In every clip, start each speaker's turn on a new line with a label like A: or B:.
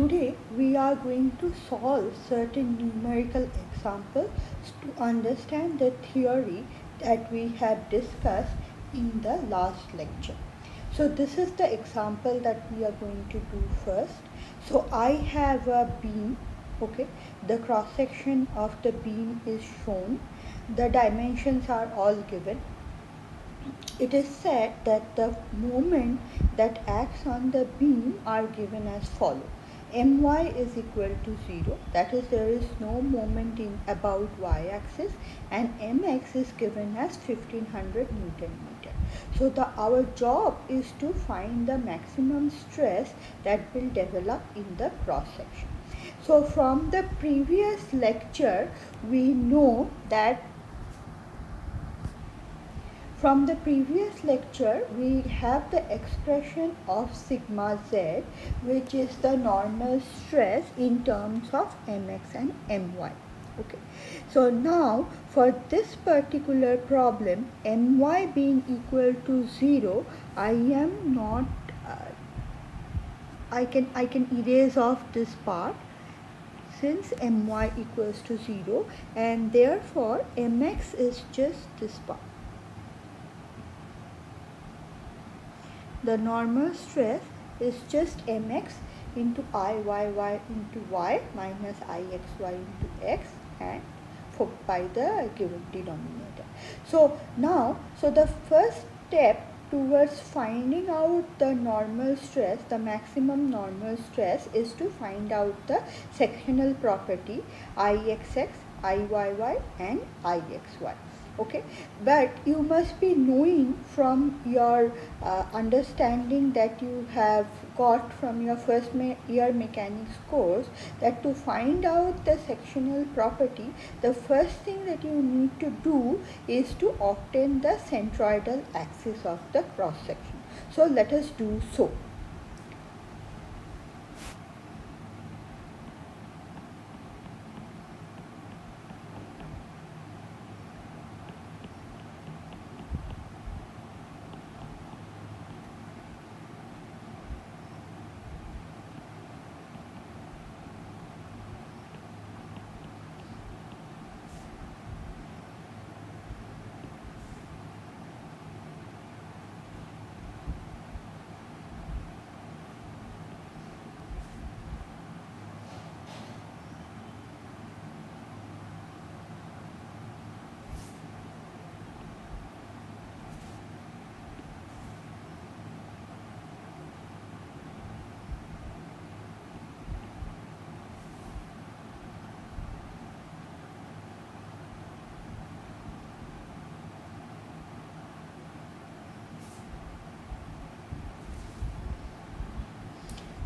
A: today we are going to solve certain numerical examples to understand the theory that we had discussed in the last lecture. So this is the example that we are going to do first. So I have a beam, okay, the cross section of the beam is shown, the dimensions are all given. It is said that the moment that acts on the beam are given as follow. My is equal to 0, that is there is no moment in about y-axis, and mx is given as 1500 Newton meter. So our job is to find the maximum stress that will develop in the cross section. So from the previous lecture we know that from the previous lecture, we have the expression of sigma z, which is the normal stress in terms of mx and my. Okay. So now, for this particular problem, my being equal to 0, I am not. I can erase off this part since my equals to 0, and therefore mx is just this part. The normal stress is just mx into Iyy into y minus Ixy into x and by the given denominator. So now, the first step towards finding out the normal stress, the maximum normal stress, is to find out the sectional property Ixx, Iyy and Ixy. Okay, but you must be knowing from your understanding that you have got from your first year mechanics course that to find out the sectional property, the first thing that you need to do is to obtain the centroidal axis of the cross section. So let us do so.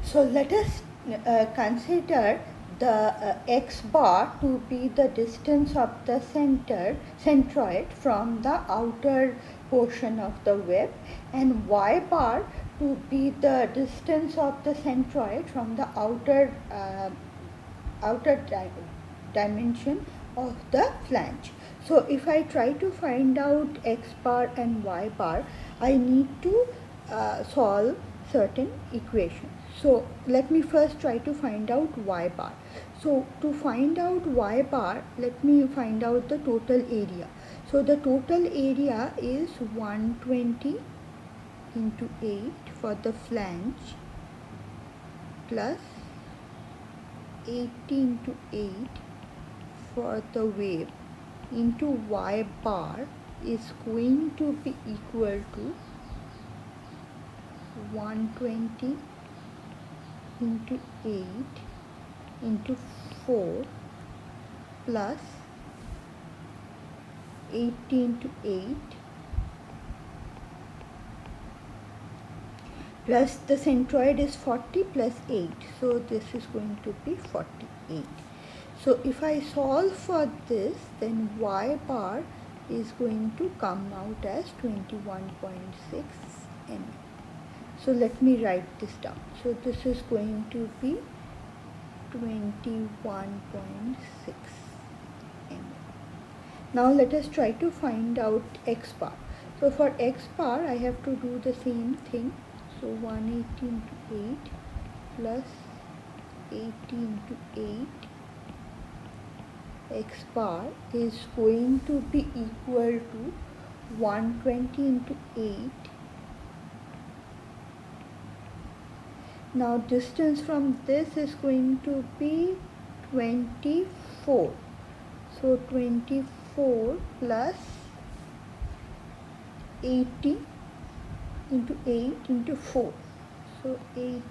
A: So let us consider the x bar to be the distance of the centroid from the outer portion of the web, and y bar to be the distance of the centroid from the outer dimension of the flange. So if I try to find out x bar and y bar, I need to solve certain equations. So let me first try to find out y bar. So to find out y bar, let me find out the total area. So the total area is 120 into 8 for the flange plus 80 into 8 for the wave into y bar is going to be equal to 120 into 8 into 4 plus 80 into 8 plus the centroid is 40 plus 8, so this is going to be 48. So if I solve for this, then y bar is going to come out as 21.6 mm. So let me write this down. So this is going to be 21.6 mm. Now let us try to find out x bar. So for x bar, I have to do the same thing. So 180 into 8 plus 80 into 8 x bar is going to be equal to 120 into 8. Now distance from this is going to be 24. So 24 plus 80 into 8 into 4. So 80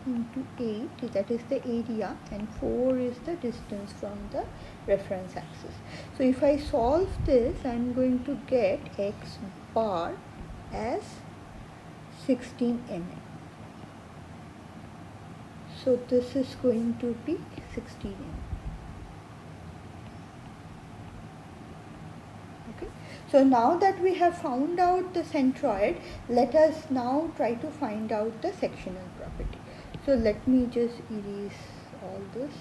A: into 8, that is the area, and 4 is the distance from the reference axis. So if I solve this, I am going to get x bar as 16 mm. So this is going to be 16 mm. So now that we have found out the centroid, let us now try to find out the sectional property. So let me just erase all this.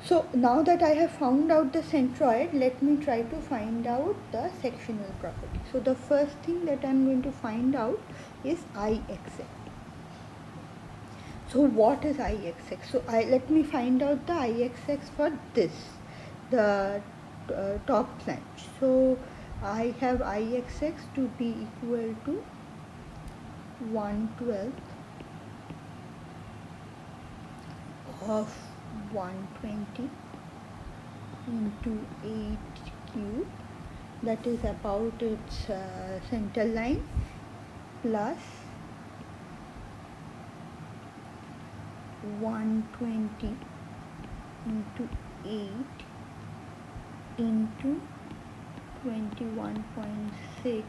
A: So now that I have found out the centroid, let me try to find out the sectional property. So the first thing that I am going to find out is Ixx. So what is Ixx? So let me find out the Ixx for this, the top flange. So I have Ixx to be equal to 1/12 of 120 into 8 cube, that is about its center line, plus 120 into 8 into 21.6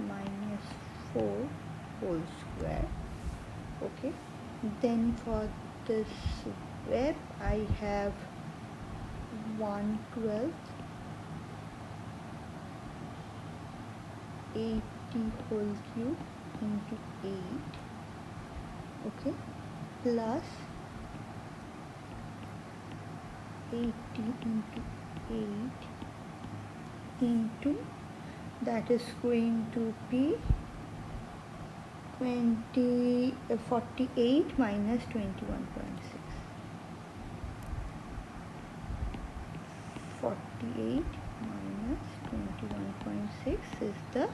A: minus 4 whole square. Okay, then for this web I have 1/12 80 whole cube into 8, okay, plus 80 into 8 into, that is going to be 48 minus 21.6. 48 minus 21.6 is the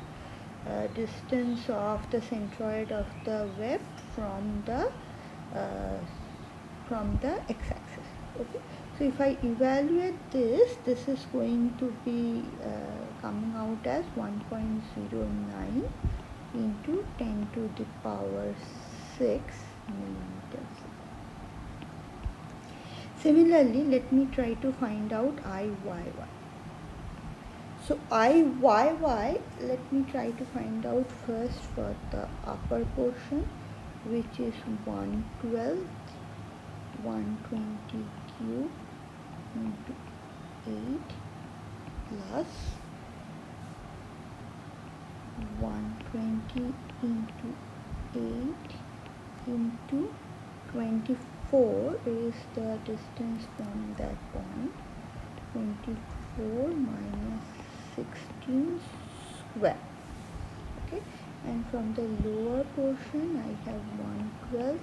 A: distance of the centroid of the web from the x-axis. Okay, so if I evaluate this, this is going to be coming out as 1.09 into 10 to the power 6 millimeters. Similarly, let me try to find out Iyy. So Iyy, let me try to find out first for the upper portion, which is 1/12 120 cube into 8 plus 120 into 8 into 24 is the distance from that point, 24 minus 16 square. Okay, and from the lower portion I have 1/12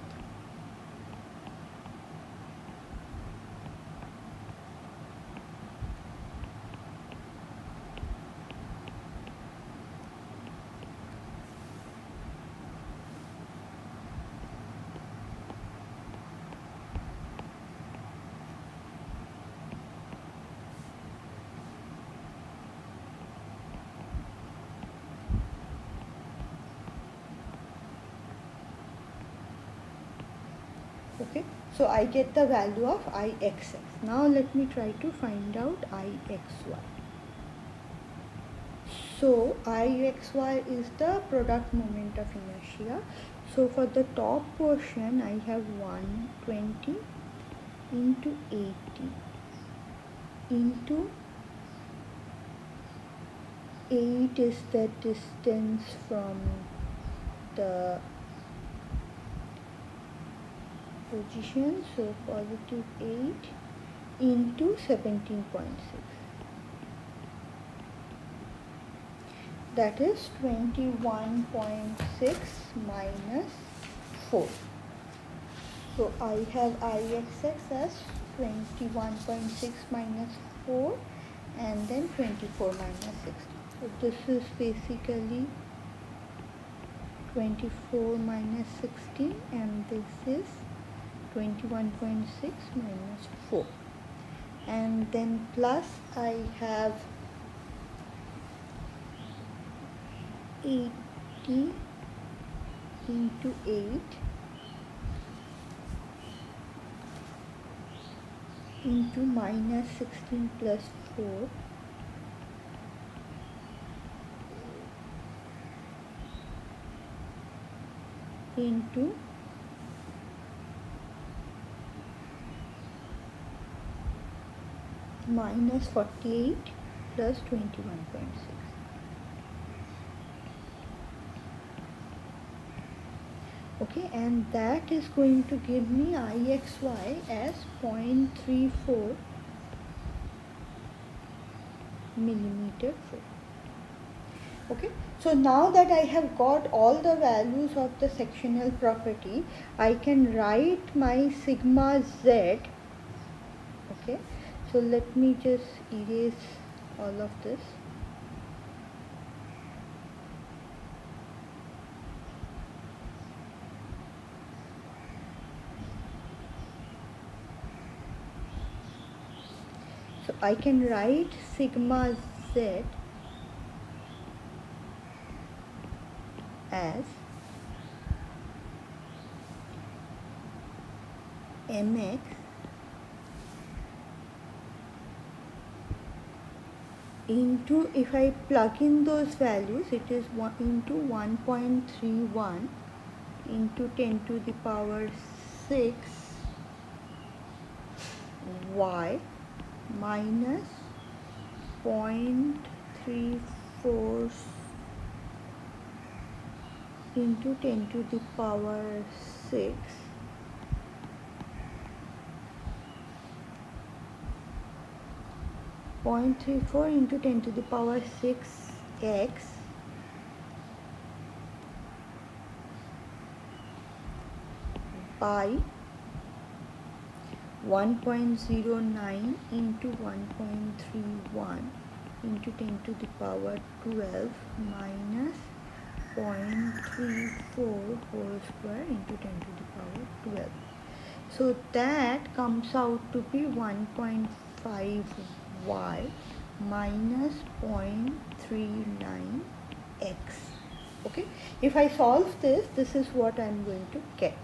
A: Okay, so I get the value of Ixx. Now let me try to find out Ixy. So Ixy is the product moment of inertia. So for the top portion I have 120 into 80 into 8 is the distance from the position, so positive 8 into 17.6, that is 21.6 minus 4. So I have Ixx as 21.6 minus 4 and then 24 minus 60. So this is basically 24 minus 16 and this is 21.6 minus 4. And then plus I have 80 into 8 into minus 16 plus 4 into minus 48 plus 21.6. Okay, and that is going to give me Ixy as 0.34 millimeter foot. Okay, so now that I have got all the values of the sectional property, I can write my sigma z. Okay, so let me just erase all of this. So I can write sigma z as mx into, if I plug in those values, it is 1 into 1.31 into 10 to the power 6 y minus 0.34 into 10 to the power 6 0.34 into 10 to the power 6 x by 1.09 into 1.31 into 10 to the power 12 minus 0.34 whole square into 10 to the power 12. So that comes out to be 1.5 y minus 0.39 x. Okay, if I solve this, this is what I am going to get.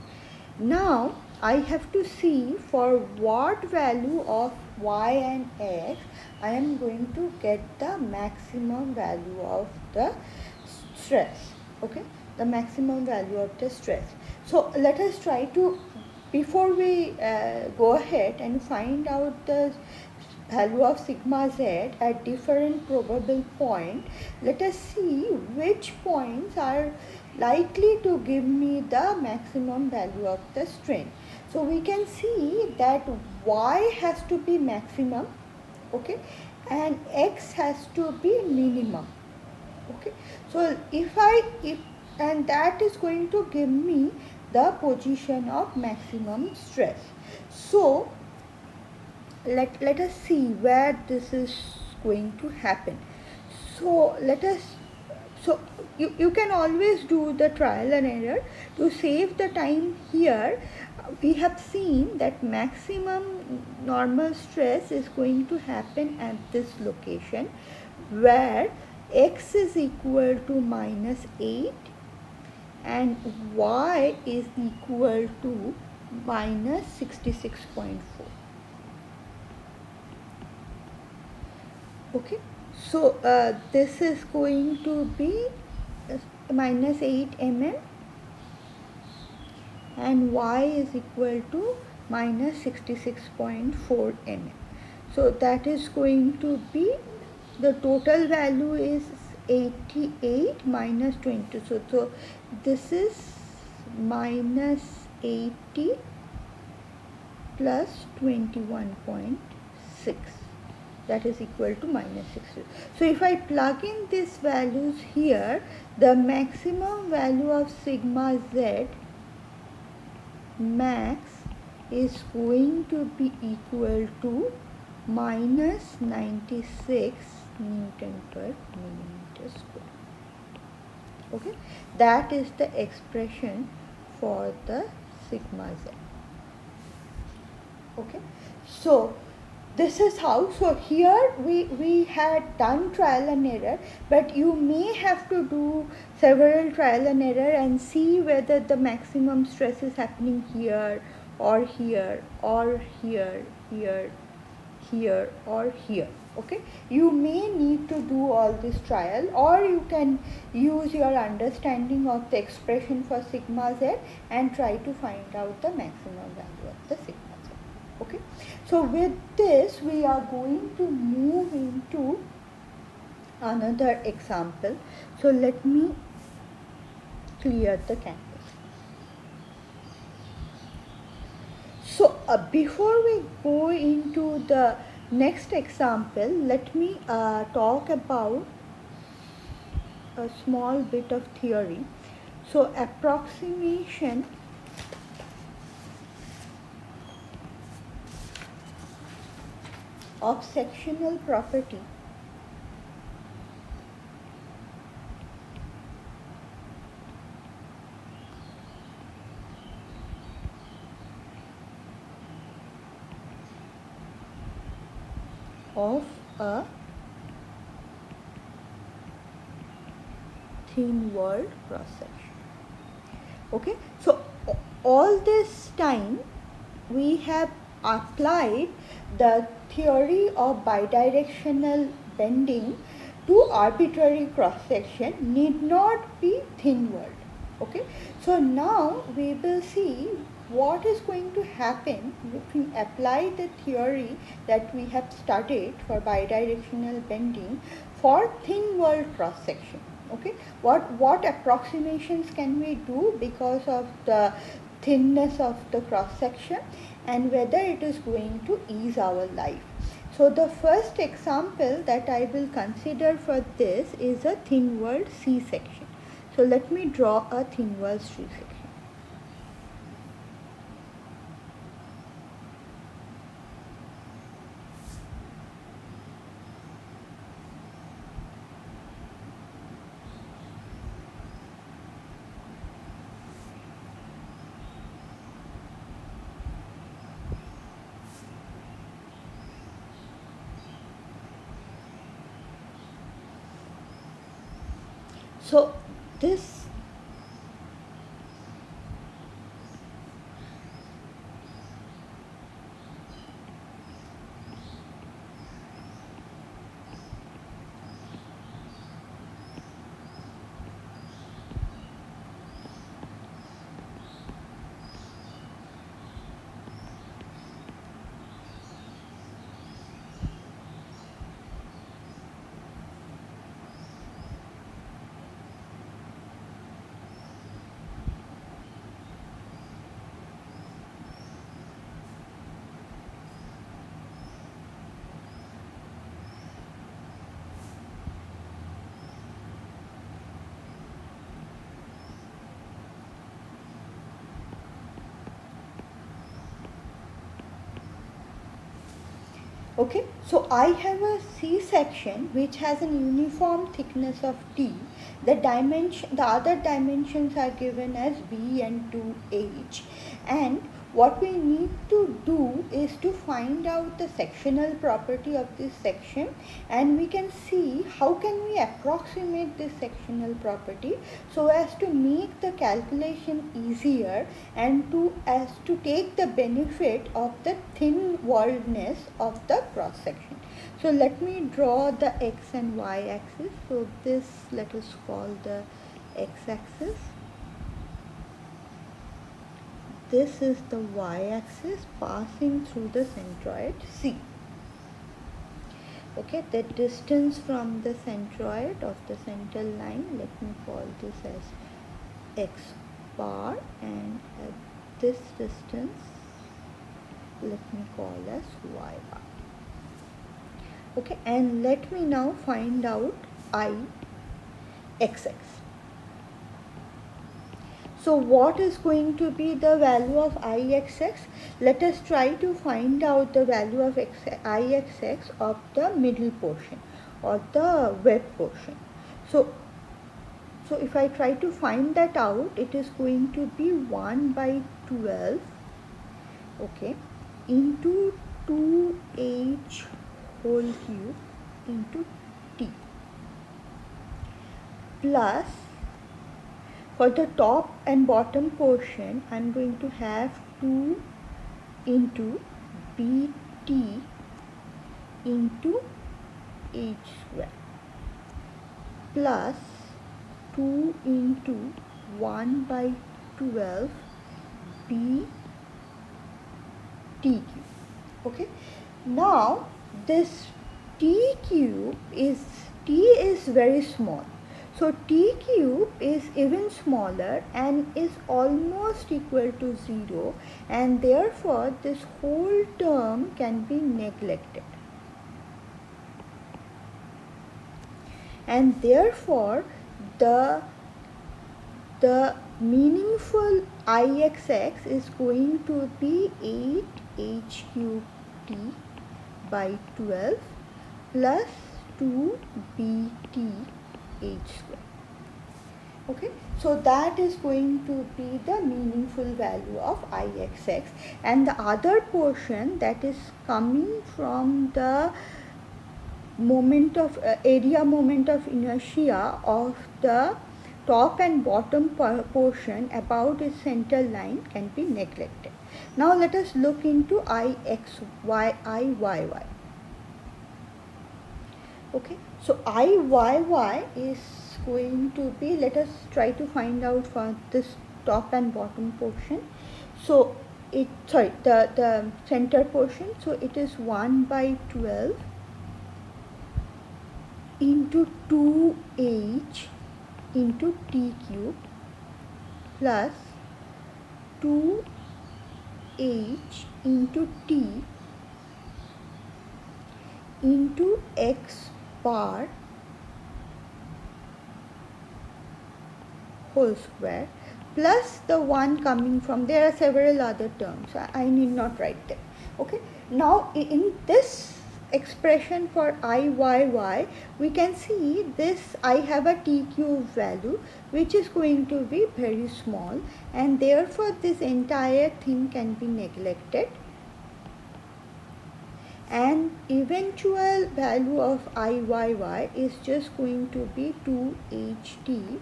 A: Now I have to see for what value of y and x I am going to get the maximum value of the stress. Okay, the maximum value of the stress. So let us try to, before we go ahead and find out the value of sigma z at different probable point, let us see which points are likely to give me the maximum value of the strain. So we can see that y has to be maximum, okay, and x has to be minimum. Okay, so if and that is going to give me the position of maximum stress. So let us see where this is going to happen. So you can always do the trial and error to save the time here. We have seen that maximum normal stress is going to happen at this location where x is equal to minus 8 and y is equal to minus 66.4. Okay, so this is going to be minus 8 mm and y is equal to minus 66.4 mm. So that is going to be, the total value is 88 minus 20. So this is minus 80 plus 21.6, that is equal to minus 60. So if I plug in these values here, the maximum value of sigma z max is going to be equal to minus 96 Newton per millimeter square. Okay, that is the expression for the sigma z. Okay, so this is how. So here we had done trial and error, but you may have to do several trial and error and see whether the maximum stress is happening here or here or here, here or here. Okay, you may need to do all this trial, or you can use your understanding of the expression for sigma z and try to find out the maximum value of the sigma z. Okay, so with this we are going to move into another example. So let me clear the canvas. So before we go into the next example, let me talk about a small bit of theory. So approximation of sectional property of a thin walled cross section. Okay, so all this time we have applied the theory of bidirectional bending to arbitrary cross section, need not be thin walled. Okay, so now we will see what is going to happen if we apply the theory that we have studied for bidirectional bending for thin walled cross section. Okay, what approximations can we do because of the thinness of the cross section, and whether it is going to ease our life. So the first example that I will consider for this is a thin walled C section. So let me draw a thin walled C section. So this okay, so I have a C section which has an uniform thickness of T. The other dimensions are given as B and 2H, and what we need to do is to find out the sectional property of this section, and we can see how can we approximate this sectional property so as to make the calculation easier and as to take the benefit of the thin walledness of the cross section. So let me draw the x and y axis. So this, let us call the x axis. This is the y-axis passing through the centroid C. Okay, the distance from the centroid of the central line, let me call this as x bar, and at this distance let me call as y bar. Okay, and let me now find out I xx. So what is going to be the value of Ixx? Let us try to find out the value of Ixx of the middle portion or the wet portion. So if I try to find that out, it is going to be 1 by 12, okay, into 2h whole cube into t, plus for the top and bottom portion, I am going to have 2 into bt into h square plus 2 into 1 by 12 b t cube. Okay. Now this t cube is, t is very small. So t cube is even smaller and is almost equal to 0, and therefore this whole term can be neglected. And therefore the meaningful Ixx is going to be 8h cube t by 12 plus 2bt h square. Okay, so that is going to be the meaningful value of Ixx, and the other portion that is coming from the moment of area moment of inertia of the top and bottom portion about its center line can be neglected. Now let us look into Iyy. Okay, so Iyy is going to be, let us try to find out for this top and bottom portion. So the center portion, so it is 1 by 12 into 2h into t cube plus 2h into t into x bar whole square plus the one coming from, there are several other terms, I need not write them. Okay, now in this expression for Iyy, we can see this, I have a t cube value which is going to be very small, and therefore this entire thing can be neglected, and eventual value of Iyy is just going to be 2ht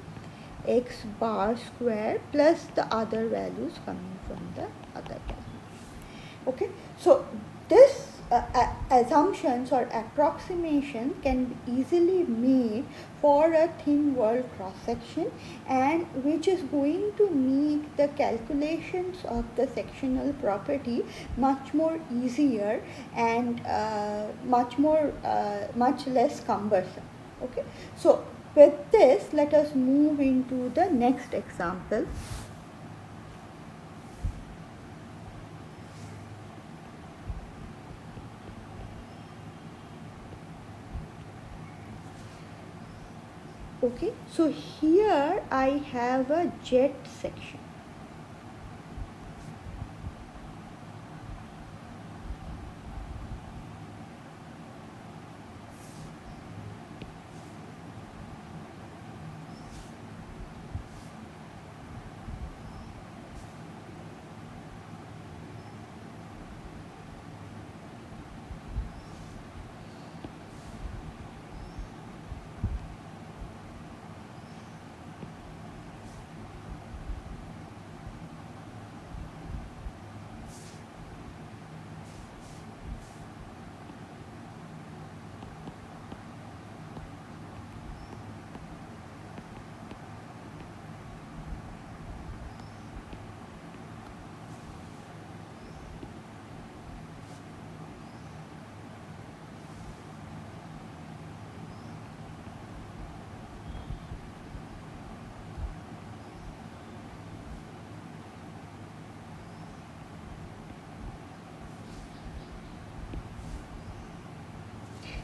A: x bar square plus the other values coming from the other term. Okay, so this assumptions or approximation can be easily made for a thin wall cross section, and which is going to make the calculations of the sectional property much more easier and much less cumbersome. Okay, so with this, let us move into the next example. Okay, so here I have a jet section.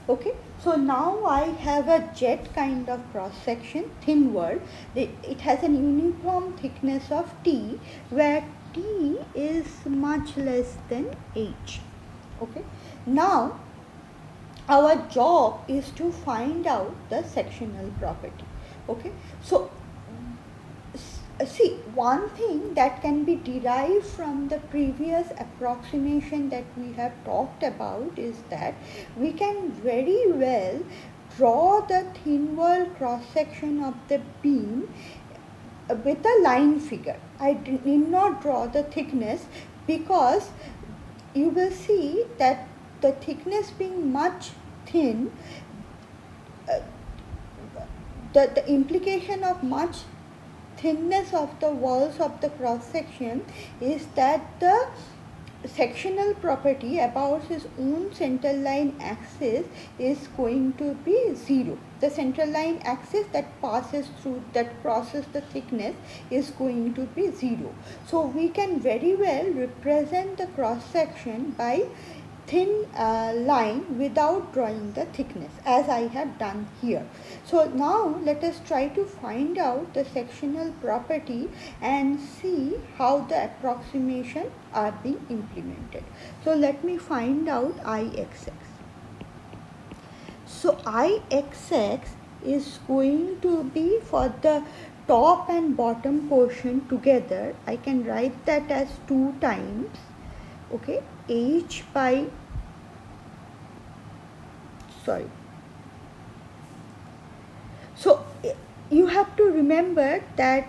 A: Okay, so now I have a jet kind of cross section, thin wall. It has an uniform thickness of T, where T is much less than H. Okay, now our job is to find out the sectional property. Okay, so see, one thing that can be derived from the previous approximation that we have talked about is that we can very well draw the thin wall cross section of the beam with a line figure. I need not draw the thickness, because you will see that the thickness being much thin, uh, the implication of much thinness of the walls of the cross section is that the sectional property about his own central line axis is going to be 0. The central line axis that crosses the thickness is going to be 0. So we can very well represent the cross section by thin line without drawing the thickness, as I have done here. So now let us try to find out the sectional property and see how the approximation are being implemented. So let me find out Ixx. So Ixx is going to be for the top and bottom portion together. I can write that as 2 times, okay, h by, sorry. So you have to remember that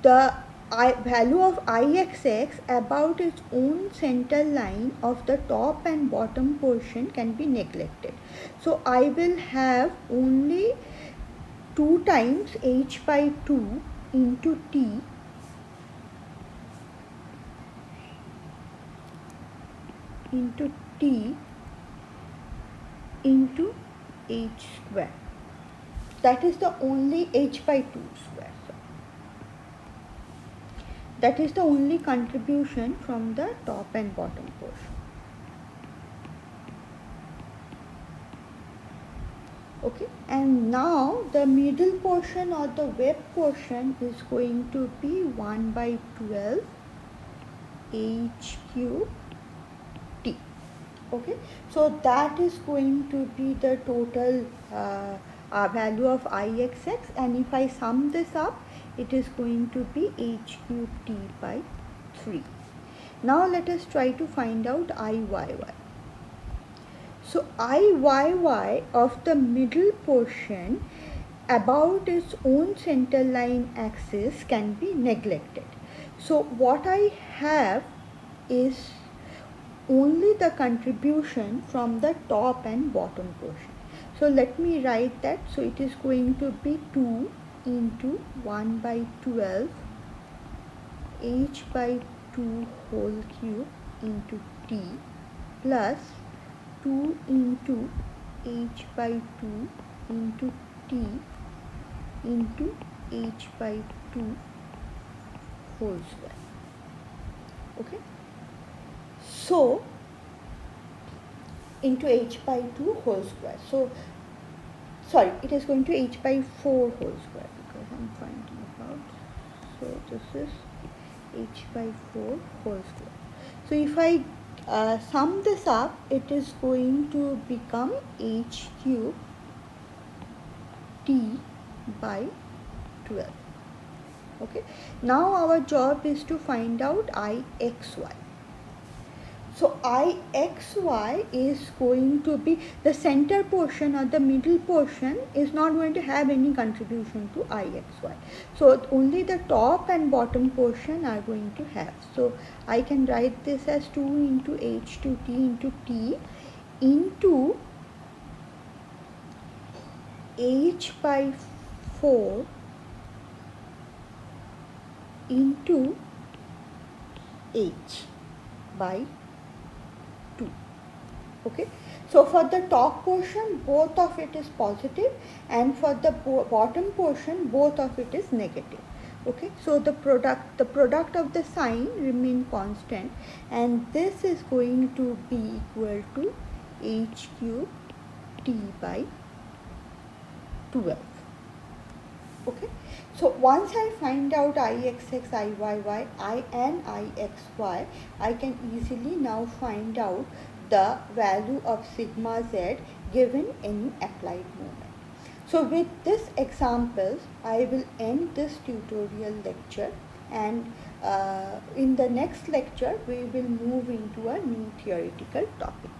A: the value of Ixx about its own center line of the top and bottom portion can be neglected. So I will have only 2 times h by 2 into t into t into h square. That is the only h by 2 square. That is the only contribution from the top and bottom portion. Okay, and now the middle portion or the web portion is going to be 1 by 12 h cube t. Okay, so that is going to be the total value of Ixx, and if I sum this up, it is going to be h cube t by 3. Now let us try to find out Iyy. So Iyy of the middle portion about its own center line axis can be neglected. So what I have is only the contribution from the top and bottom portion. So let me write that. So it is going to be 2 into 1 by 12 h by 2 whole cube into t plus 2 into h by 2 into t into h by 2 whole square. Okay, so into h by 2 whole square. So sorry, it is going to h by 4 whole square, because I'm finding about, so this is h by 4 whole square. So if I sum this up, it is going to become h cube t by 12. Okay, now our job is to find out Ixy. So Ixy is going to be the center portion or the middle portion is not going to have any contribution to Ixy. So only the top and bottom portion are going to have. So I can write this as 2 into h to t into t into h by 4 into h by 2. Okay, so for the top portion, both of it is positive, and for the bottom portion, both of it is negative. Okay, so the product of the sign remain constant, and this is going to be equal to h cube t by 12. Okay, so once I find out ixx, iyy, I and ixy, I can easily now find out the value of sigma z given any applied moment. So with this examples, I will end this tutorial lecture, and in the next lecture we will move into a new theoretical topic.